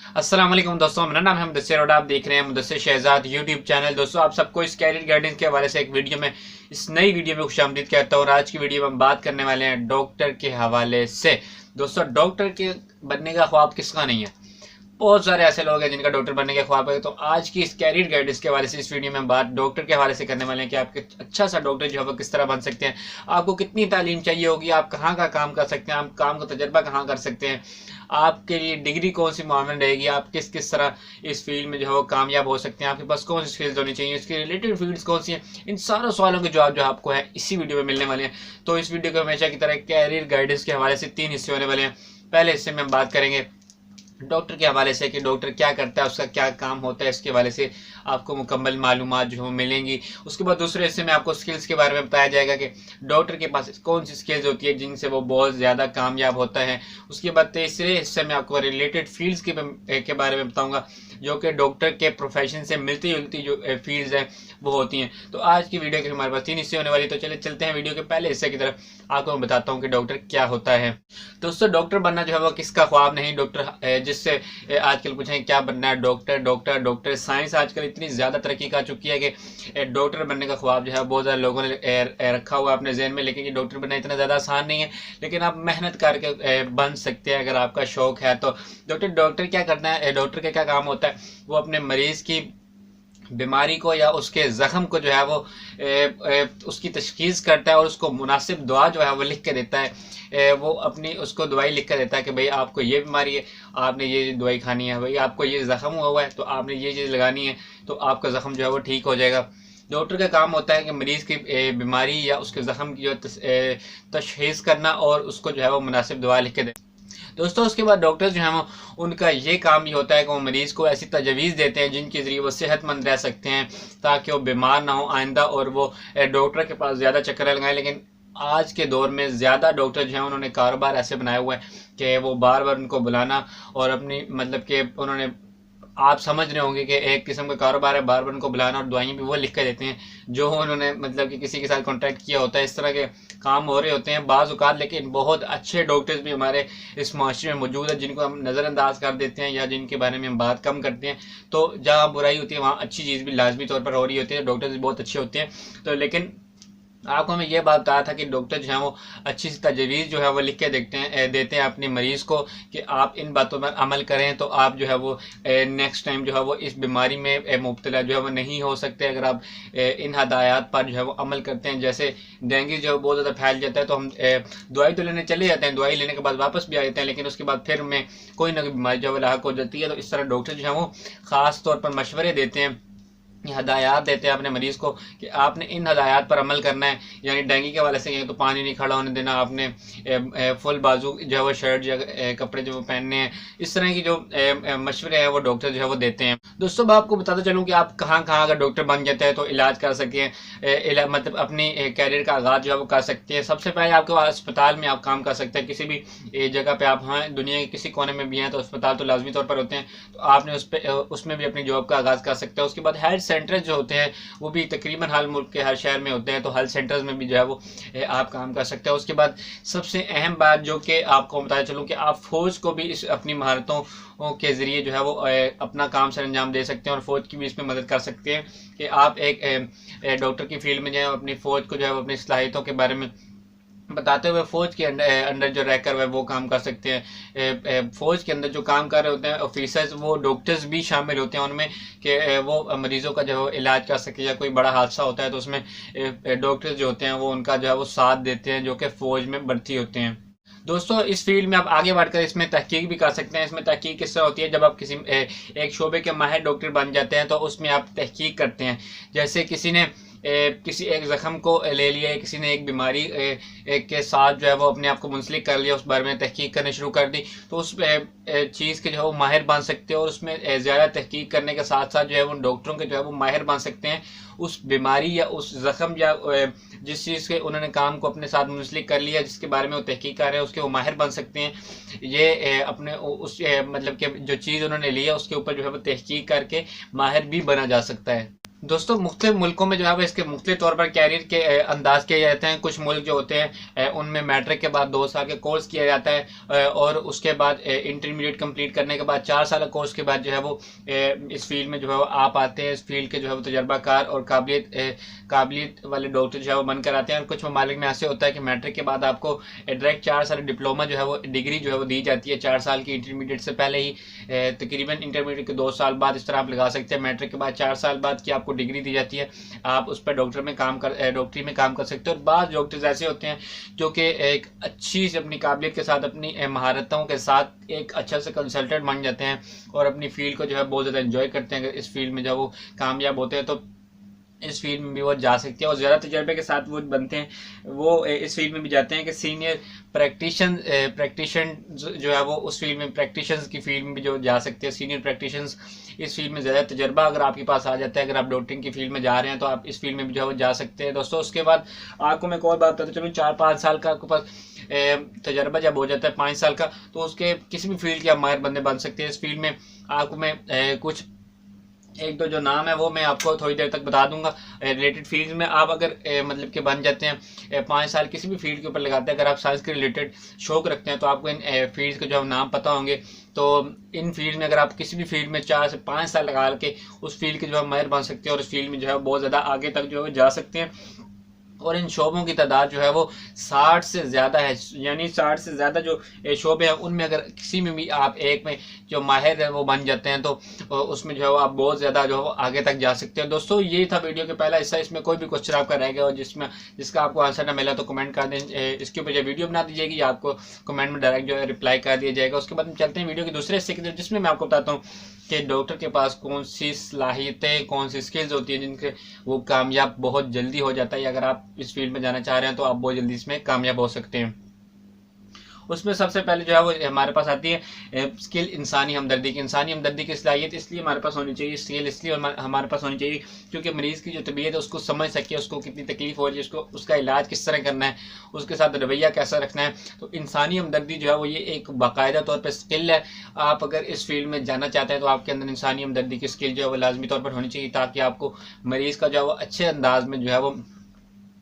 अस्सलाम वालेकुम दोस्तों, मेरा नाम है मुदस्सिर और आप देख रहे हैं मुदस्सिर शहजाद यूट्यूब चैनल। दोस्तों, आप सबको इस कैरियर गाइडेंस के हवाले से एक वीडियो में इस नई वीडियो में खुशामदीद कहता हूँ। और आज की वीडियो में हम बात करने वाले हैं डॉक्टर के हवाले से। दोस्तों, डॉक्टर के बनने का ख्वाब किसका नहीं है। बहुत सारे ऐसे लोग हैं जिनका डॉक्टर बनने का ख्वाब है। तो आज की इस कैरियर गाइडेंस के हवाले से इस वीडियो में हम बात डॉक्टर के हवाले से करने वाले हैं कि आप अच्छा सा डॉक्टर जो है वो किस तरह बन सकते हैं, आपको कितनी तालीम चाहिए होगी, आप कहाँ का काम कर सकते हैं, आप काम का तजर्बा कहाँ कर सकते हैं, आपके लिए डिग्री कौन सी मामला रहेगी, आप किस किस तरह इस फील्ड में जो है वो कामयाब हो सकते हैं, आपके पास कौन सी स्किल्स होनी चाहिए, इसके रिलेटेड फील्ड्स कौन सी हैं, इन सारे सवालों के जवाब जो आपको है इसी वीडियो में मिलने वाले हैं। तो इस वीडियो को हमेशा की तरह कैरियर गाइडेंस के हवाले से 3 हिस्से होने वाले हैं। पहले हिस्से में हम बात करेंगे डॉक्टर के हवाले से कि डॉक्टर क्या करता है, उसका क्या काम होता है, इसके हवाले से आपको मुकम्मल मालूमात जो मिलेंगी। उसके बाद दूसरे हिस्से में आपको स्किल्स के बारे में बताया जाएगा कि डॉक्टर के पास कौन सी स्किल्स होती है जिनसे वो बहुत ज़्यादा कामयाब होता है। उसके बाद तीसरे हिस्से में आपको रिलेटेड फील्ड्स के बारे में बताऊँगा जो कि डॉक्टर के प्रोफेशन से मिलती जुलती जो फील्ड्स हैं वो होती हैं। तो आज की वीडियो के हमारे पास 3 हिस्से होने वाली। तो चलिए चलते हैं वीडियो के पहले हिस्से की तरफ। आपको मैं बताता हूँ कि डॉक्टर क्या होता है। दोस्तों, डॉक्टर बनना जो है वो किसका ख्वाब नहीं। डॉक्टर जिससे आजकल पूछें क्या बनना है, डॉक्टर डॉक्टर डॉक्टर। साइंस आजकल इतनी ज़्यादा तरक्की कर चुकी है कि डॉक्टर बनने का ख्वाब जो है बहुत ज़्यादा लोगों ने रखा हुआ है अपने जहन में। लेकिन ये डॉक्टर बनना इतना ज़्यादा आसान नहीं है, लेकिन आप मेहनत करके बन सकते हैं अगर आपका शौक है तो। डॉक्टर क्या करना है, डॉक्टर का क्या काम होता है, वो अपने मरीज़ की बीमारी को या उसके ज़ख्म को जो है वो उसकी तशखीस करता है और उसको मुनासिब दवा जो है वो लिख के देता है। वो अपनी उसको दवाई लिख कर देता है कि भाई आपको ये बीमारी है, आपने ये दवाई खानी है, भाई आपको ये ज़ख्म हुआ है तो आपने ये चीज़ लगानी है, तो आपका ज़ख्म जो है वो ठीक हो जाएगा। डॉक्टर का काम होता है कि मरीज़ की बीमारी या उसके ज़ख्म की जो तशखीस करना और उसको जो है वो मुनासिब दवा लिख के दे। दोस्तों, उसके बाद डॉक्टर जो हैं वो उनका ये काम ही होता है कि वो मरीज़ को ऐसी तजवीज़ देते हैं जिनके ज़रिए वो सेहतमंद रह सकते हैं, ताकि वो बीमार ना हो आइंदा और वो डॉक्टर के पास ज़्यादा चक्कर लगाएं। लेकिन आज के दौर में ज़्यादा डॉक्टर जो हैं उन्होंने कारोबार ऐसे बनाए हुए हैं कि वो बार बार उनको बुलाना और अपनी मतलब कि उन्होंने, आप समझ रहे होंगे कि एक किस्म का कारोबार है, बार बार उनको बुलाना और दवाइयाँ भी वो लिख कर देते हैं जो उन्होंने मतलब कि किसी के साथ कॉन्टैक्ट किया होता है। इस तरह के काम हो रहे होते हैं बाज़ औक़ात। लेकिन बहुत अच्छे डॉक्टर्स भी हमारे इस माशरे में मौजूद है जिनको हम नज़रअंदाज कर देते हैं या जिनके बारे में हम बात कम करते हैं। तो जहाँ बुराई होती है वहाँ अच्छी चीज़ भी लाजमी तौर पर हो रही होती है। डॉक्टर्स भी बहुत अच्छे होते हैं। तो लेकिन आपको मैं ये बात बताया था कि डॉक्टर जो है वो अच्छी सी तजवीज़ जो है वो लिख के देते हैं अपने मरीज़ को कि आप इन बातों पर अमल करें तो आप जो है वो नेक्स्ट टाइम जो है वो इस बीमारी में मुब्तला जो है वो नहीं हो सकते अगर आप इन हदायत पर जो है वो अमल करते हैं। जैसे डेंगू जो है बहुत ज़्यादा फैल जाता है तो हम दवाई तो लेने चले जाते हैं, दवाई लेने के बाद वापस भी आ जाते हैं, लेकिन उसके बाद फिर हमें कोई ना कोई बीमारी जो है वो लाहक हो जाती है। तो इस तरह डॉक्टर जो है वो ख़ास तौर पर मशवरे देते हैं, हदायत देते हैं अपने मरीज़ को कि आपने इन हदायत पर अमल करना है। यानी डेंगू के हवाले से तो पानी नहीं खड़ा होने देना, आपने फुल बाजू जो है वो शर्ट या कपड़े जो पहनने हैं। इस तरह की जो मशवरे हैं वो डॉक्टर जो है वो देते हैं। दोस्तों, मैं आपको बताता चलूँ कि आप कहाँ कहाँ अगर डॉक्टर बन जाते हैं तो इलाज कर सकें, मतलब अपनी कैरियर का आगाज़ जो है वो कर सकते हैं। सबसे पहले आपके अस्पताल में आप काम कर सकते हैं। किसी भी जगह पर आप हैं, दुनिया के किसी कोने में भी हैं तो अस्पताल तो लाजमी तौर पर होते हैं, तो आपने उसमें भी अपनी जॉब का आगाज़ कर सकते हैं। उसके बाद हेल्थ सेंटर्स जो होते हैं वो भी तकरीबन हर मुल्क के हर शहर में होते हैं, तो हेल्थ सेंटर्स में भी जो है वो आप काम कर सकते हैं। उसके बाद सबसे अहम बात जो कि आपको बताया चलूँ कि आप फ़ौज को भी इस अपनी महारतों के ज़रिए जो है वो अपना काम सर अंजाम दे सकते हैं और फ़ौज की भी इसमें मदद कर सकते हैं कि आप एक डॉक्टर की फील्ड में जो है अपनी फ़ौज को जो है अपनी सलाहियतों के बारे में बताते हुए फ़ौज के अंडर जो रहकर वह वो काम कर सकते हैं। फ़ौज के अंदर जो काम कर रहे होते हैं ऑफिसर्स, वो डॉक्टर्स भी शामिल होते हैं उनमें कि वो मरीज़ों का जो इलाज कर सके या कोई बड़ा हादसा होता है तो उसमें डॉक्टर्स जो होते हैं वो उनका जो है वो साथ देते हैं, जो कि फ़ौज में भर्ती होते हैं। दोस्तों, इस फील्ड में आप आगे बढ़कर इसमें तहकीक भी कर सकते हैं। इसमें तहकीक किस तरह होती है, जब आप किसी एक शोबे के माहिर डॉक्टर बन जाते हैं तो उसमें आप तहकीक करते हैं। जैसे किसी ने किसी एक ज़ख्म को ले लिया है, किसी ने एक बीमारी के साथ जो है वो अपने आप को मुंसलिक कर लिया, उस बारे में तहकीक करनी शुरू कर दी, तो उस चीज़ के जो है वो माहिर बन सकते हैं और उसमें ज़्यादा तहकीक करने के साथ साथ जो है वो डॉक्टरों के जो है वो माहिर बन सकते हैं उस बीमारी या उस ज़ख्म या जिस चीज़ के उन्होंने काम को अपने साथ मुंसलिक कर लिया, जिसके बारे में वो तहकीक कर रहे हैं, उसके वो माहिर बन सकते हैं। ये अपने उस मतलब कि जो चीज़ उन्होंने लिया उसके ऊपर जो है वो तहकीक करके माहिर भी बना जा सकता है। दोस्तों मुख्तलिफ मुल्कों में जो है वो इसके मुख्तलिफ तौर पर कैरियर के अंदाज किए जाते हैं। कुछ मुल्क जो होते हैं उनमें मैट्रिक के बाद 2 साल के कोर्स किया जाता है और उसके बाद इंटरमीडिएट कंप्लीट करने के बाद 4 साल कोर्स के बाद जो है वो इस फील्ड में जो है वो आप आते हैं। इस फील्ड के जो है वो तजर्बाकार और काबिलियत वाले डॉक्टर जो है वो बनकर आते हैं। और कुछ ममालिक में ऐसे होता है कि मैट्रिक के बाद आपको डायरेक्ट 4 साल डिप्लोमा जो है वो डिग्री जो है वो दी जाती है 4 साल की, इंटरमीडिएट से पहले ही। तकरीबन इंटरमीडिएट के 2 साल बाद इस तरह आप लगा सकते हैं। मैट्रिक के बाद 4 साल बाद की आपको डिग्री दी जाती है, आप उस पर डॉक्टरी में काम कर सकते हो। और बाद डॉक्टर्स ऐसे होते हैं जो कि एक अच्छी से अपनी काबिलियत के साथ, अपनी महारतों के साथ एक अच्छा से कंसल्टेंट बन जाते हैं और अपनी फील्ड को जो है बहुत ज़्यादा एंजॉय करते हैं। अगर इस फील्ड में जब वो कामयाब होते हैं तो इस फील्ड में भी वो जा सकते हैं और ज़्यादा तजर्बे के साथ वो बनते हैं, वो इस फील्ड में भी जाते हैं कि सीनियर प्रैक्टिशन जो है वो उस फील्ड में प्रैक्टिशंस की फील्ड में भी जो जा सकते हैं। सीनियर प्रैक्टिशंस इस फील्ड में ज़्यादा तजर्बा अगर आपके पास आ जाता है, अगर आप डॉक्टरिंग की फील्ड में जा रहे हैं तो आप इस फील्ड में भी जो है वो जा सकते हैं दोस्तों। उसके बाद आपको मैं एक और बात बताता चलूँ, 4-5 साल का आपके पास तजर्बा जब हो जाता है 5 साल का, तो उसके किसी भी फील्ड के आप माहिर बंदे बन सकते हैं। इस फील्ड में आपको मैं कुछ एक दो जो नाम है वो मैं आपको थोड़ी देर तक बता दूंगा। रिलेटेड फील्ड में आप अगर मतलब कि बन जाते हैं, 5 साल किसी भी फील्ड के ऊपर लगाते हैं, अगर आप साइंस के रिलेटेड शौक रखते हैं तो आपको इन फील्ड्स के जो नाम पता होंगे। तो इन फील्ड में अगर आप किसी भी फील्ड में 4 से 5 साल लगा के उस फील्ड के जो है माहिर बन सकते हैं और उस फील्ड में जो है बहुत ज़्यादा आगे तक जो है जा सकते हैं। और इन शोबों की तादाद जो है वो 60 से ज़्यादा है, यानी 60 से ज़्यादा जो शोबे हैं उनमें अगर किसी में भी आप एक में जो माहिर है वो बन जाते हैं तो उसमें जो है वो आप बहुत ज़्यादा जो है आगे तक जा सकते हैं। दोस्तों ये था वीडियो के पहला हिस्सा। इसमें कोई भी क्वेश्चन आपका रह गया और जिसका आपको आंसर ना मिला तो कमेंट कर दें, इसके ऊपर जो वीडियो बना दीजिएगी, आपको कमेंट में डायरेक्ट जो है रिप्लाई कर दिया जाएगा। उसके बाद हम चलते हैं वीडियो के दूसरे हिस्से की तरफ, जिसमें मैं आपको बताता हूँ कि डॉक्टर के पास कौन सी सलाहियतें, कौन सी स्किल्स होती हैं जिनके वो कामयाब बहुत जल्दी हो जाता है। अगर आप इस फील्ड में जाना चाह रहे हैं तो आप बहुत जल्दी इसमें कामयाब हो सकते हैं। उसमें सबसे पहले जो है वो हमारे पास आती है स्किल इंसानी हमदर्दी की। इंसानी हमदर्दी की सलाहियत इसलिए हमारे पास होनी चाहिए, स्किल इसलिए हमारे पास होनी चाहिए क्योंकि मरीज़ की जो तबीयत है उसको समझ सके, उसको कितनी तकलीफ हो रही है, उसको उसका इलाज किस तरह करना है, उसके साथ रवैया कैसा रखना है। तो इंसानी हमदर्दी जो है वो ये एक बाकायदा तौर पर स्किल है। आप अगर इस फील्ड में जाना चाहते हैं तो आपके अंदर इंसानी हमदर्दी की स्किल जो है वो लाजमी तौर पर होनी चाहिए, ताकि आपको मरीज़ का जो है वो अच्छे अंदाज में जो है वो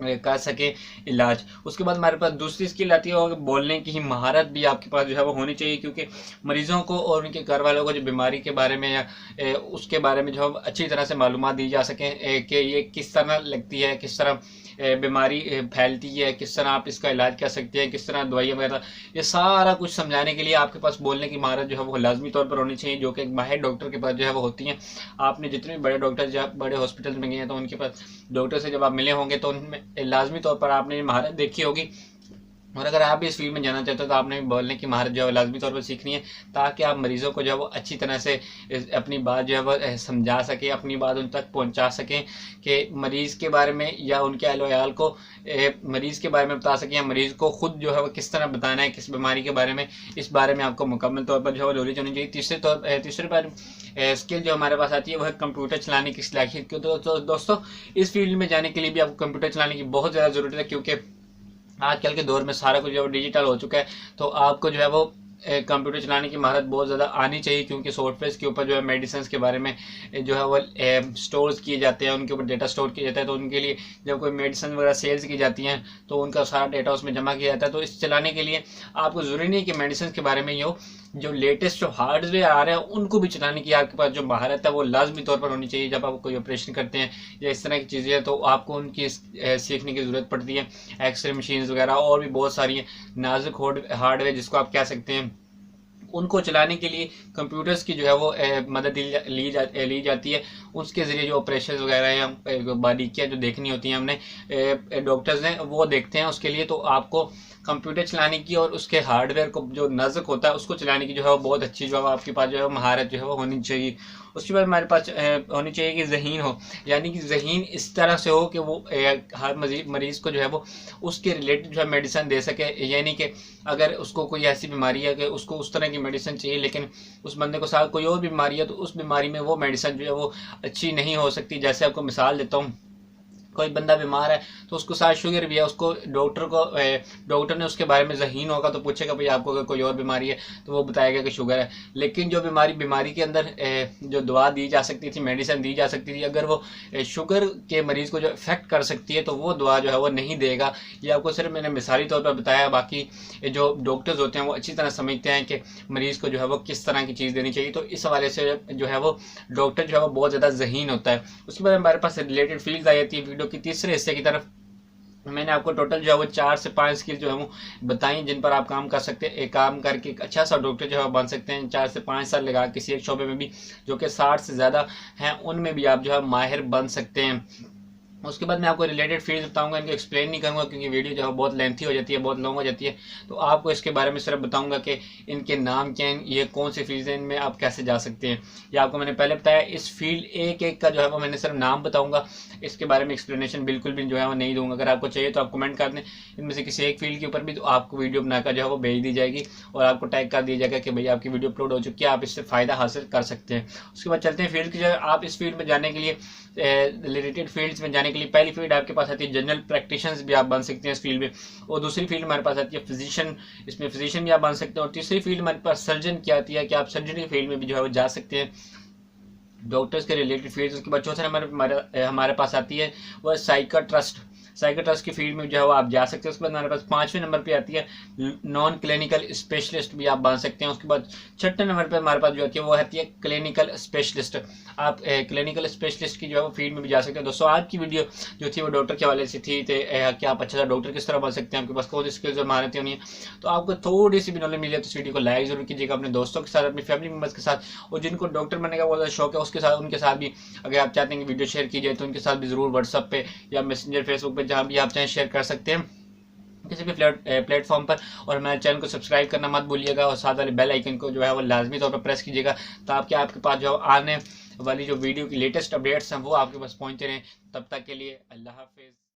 कर सके इलाज। उसके बाद हमारे पास दूसरी स्किल आती है और बोलने की ही महारत भी आपके पास जो है वो होनी चाहिए, क्योंकि मरीज़ों को और उनके घर वालों को जो बीमारी के बारे में या उसके बारे में जो है अच्छी तरह से मालूमात दी जा सकें कि ये किस तरह लगती है, किस तरह बीमारी फैलती है, किस तरह आप इसका इलाज कर सकते हैं, किस तरह दवाइयाँ वगैरह, ये सारा कुछ समझाने के लिए आपके पास बोलने की महारत जो है वो लाजमी तौर पर होनी चाहिए, जो कि एक माहिर डॉक्टर के पास जो है वो होती हैं। आपने जितने भी बड़े डॉक्टर जब बड़े हॉस्पिटल में गए हैं तो उनके पास डॉक्टर से जब आप मिले होंगे तो उनमें लाजमी तौर पर आपने महारत देखी होगी। और अगर आप भी इस फील्ड में जाना चाहते हो तो आपने बोलने की महारत जो है लाजमी तौर पर सीखनी है, ताकि आप मरीज़ों को जो है वो अच्छी तरह से अपनी बात जो है वो समझा सकें, अपनी बात उन तक पहुंचा सकें कि मरीज़ के बारे में या उनके अहल वयाल को मरीज़ के बारे में बता सकें, या मरीज़ को खुद जो है वो किस तरह बताना है, किस बीमारी के बारे में, इस बारे में आपको मुकम्मल तौर पर जो है नॉलेज होनी चाहिए। तीसरे पर स्किल जो हमारे पास आती है वह कंप्यूटर चलाने की सलाहियत। क्यों तो दोस्तों इस फील्ड में जाने के लिए भी आपको कंप्यूटर चलाने की बहुत ज़्यादा ज़रूरत है, क्योंकि आजकल के दौर में सारा कुछ जो डिजिटल हो चुका है। तो आपको जो है वो कंप्यूटर चलाने की महारत बहुत ज़्यादा आनी चाहिए, क्योंकि सॉफ्टवेयर के ऊपर जो है मेडिसिन के बारे में जो है वो स्टोर्स किए जाते हैं, उनके ऊपर डेटा स्टोर किया जाता है। तो उनके लिए जब कोई मेडिसिन वगैरह सेल्स की जाती हैं तो उनका सारा डेटा उसमें जमा किया जाता है। तो इस चलाने के लिए आपको ज़रूरी नहीं कि मेडिसिन के बारे में ही हो, जो लेटेस्ट जो हार्डवेयर आ रहे हैं उनको भी चलाने की आपके पास जो महारत है वो लाजमी तौर पर होनी चाहिए। जब आप कोई ऑपरेशन करते हैं या इस तरह की चीज़ें हैं तो आपको उनकी सीखने की ज़रूरत पड़ती है। एक्सरे मशीन्स वगैरह और भी बहुत सारी हैं, नाजुक हार्डवेयर जिसको आप कह सकते हैं, उनको चलाने के लिए कंप्यूटर्स की जो है वो मदद ली जाती है। उसके ज़रिए जो ऑपरेशन वगैरह या बारीकियाँ जो देखनी होती हैं हमने डॉक्टर्स ने वो देखते हैं। उसके लिए तो आपको कंप्यूटर चलाने की और उसके हार्डवेयर को जो नाजुक होता है उसको चलाने की जो है वो बहुत अच्छी जो है आपके पास जो है महारत जो है वो होनी चाहिए। उसके बाद हमारे पास होनी चाहिए कि ज़हीन हो, यानी कि ज़हीन इस तरह से हो कि वो हर मरीज़ को जो है वो उसके रिलेटेड जो है मेडिसिन दे सके। यानी कि अगर उसको कोई ऐसी बीमारी है कि उसको उस तरह की मेडिसिन चाहिए, लेकिन उस बंदे को साथ कोई और बीमारी है तो उस बीमारी में वो मेडिसिन जो है वो अच्छी नहीं हो सकती। जैसे आपको मिसाल देता हूँ कोई बंदा बीमार है तो उसको साथ शुगर भी है, उसको डॉक्टर ने उसके बारे में ज़हीन होगा तो पूछेगा भाई आपको अगर कोई और बीमारी है तो वो बताएगा कि शुगर है। लेकिन जो बीमारी के अंदर जो दवा दी जा सकती थी, मेडिसिन दी जा सकती थी, अगर वो शुगर के मरीज़ को जो इफेक्ट कर सकती है तो वो दवा जो है वो नहीं देगा। ये आपको सिर्फ मैंने मिसाली तौर पर बताया, बाकी जो डॉक्टर्स होते हैं वो अच्छी तरह समझते हैं कि मरीज़ को जो है वो किस तरह की चीज़ देनी चाहिए। तो इस हवाले से जो है वो डॉक्टर जो है वो बहुत ज़्यादा ज़हीन होता है। उसके बाद हमारे पास रिलेटेड फील्ड आ जाती है वीडियो की तीसरे हिस्से की तरफ। मैंने आपको टोटल जो है वो 4 से 5 स्किल जो है वो बताई जिन पर आप काम कर सकते हैं, एक काम करके एक अच्छा सा डॉक्टर जो है बन सकते हैं। 4 से 5 साल लगा किसी एक शोबे में भी जो कि 60 से ज़्यादा हैं उनमें भी आप जो है माहिर बन सकते हैं। उसके बाद मैं आपको रिलेटेड फील्ड बताऊंगा, इनको एक्सप्लेन नहीं करूंगा क्योंकि वीडियो जो है बहुत लेंथी हो जाती है, बहुत लॉन्ग हो जाती है। तो आपको इसके बारे में सिर्फ बताऊंगा कि इनके नाम क्या हैं, ये कौन सी फील्ड हैं, इनमें आप कैसे जा सकते हैं। ये आपको मैंने पहले बताया। इस फील्ड एक एक का जो है वो मैंने सिर्फ नाम बताऊंगा, इसके बारे में एक्सप्लेनेशन बिल्कुल भी जो है वो नहीं दूंगा। अगर आपको चाहिए तो आप कमेंट कर दें इनमें से किसी एक फील्ड के ऊपर भी, तो आपको वीडियो बनाकर जो है वो भेज दी जाएगी और आपको टैग कर दिया जाएगा कि भाई आपकी वीडियो अपलोड हो चुकी है, आप इससे फ़ायदा हासिल कर सकते हैं। उसके बाद चलते हैं फील्ड की। जो आप इस फील्ड में जाने के लिए, रिलेटेड फील्ड्स में जाने के लिए, पहली फील्ड आपके पास आती है जनरल प्रैक्टिशनर्स भी आप बन सकते हैं इस फील्ड में, और दूसरी फील्ड हमारे पास आती है फिजिशियन, इसमें फिजिशियन भी आप बन सकते हैं, और तीसरी फील्ड हमारे पास सर्जन की आती है कि आप सर्जरी फील्ड में भी जो है वो जा सकते हैं, डॉक्टर्स के रिलेटेड फील्ड। उसके बाद चौथा नंबर हमारे पास आती है वह साइकाट्रस्ट की फील्ड में जो है वो आप जा सकते हैं। उसके बाद हमारे पास 5वें नंबर पे आती है नॉन क्लिनिकल स्पेशलिस्ट भी आप बन सकते हैं। उसके बाद 6ठे नंबर पे हमारे पास जो आती है वो आती है क्लिनिकल स्पेशलिस्ट। आप क्लिनिकल स्पेशलिस्ट की जो है वो फील्ड में भी जा सकते हैं। दोस्तों आज की वीडियो जो थी वो डॉक्टर के हवाले से थी कि आप अच्छा सा डॉक्टर किस तरह बन सकते हैं, आपके पास कौन सी स्किल्स और महारतें होनी है। तो आपको थोड़ी सी भी नॉलेज मिल जाए तो इस वीडियो को लाइक जरूर कीजिएगा अपने दोस्तों के साथ, अपनी फैमिली मेम्बर्स के साथ, और जिनको डॉक्टर बनने का बहुत ज़्यादा शौक है उनके साथ भी अगर आप चाहते हैं कि वीडियो शेयर की जाए तो उनके साथ भी ज़रूर व्हाट्सअप पे या मैसेंजर, फेसबुक पे, जहाँ भी आप चाहें शेयर कर सकते हैं किसी भी प्लेटफॉर्म पर। और हमारे चैनल को सब्सक्राइब करना मत भूलिएगा और साथ वाले बेल आइकन को जो है वो लाजमी तौर पर प्रेस कीजिएगा ताकि आपके पास जो आने वाली जो वीडियो की लेटेस्ट अपडेट्स हैं वो आपके पास पहुंचते रहें। तब तक के लिए अल्लाह हाफिज़।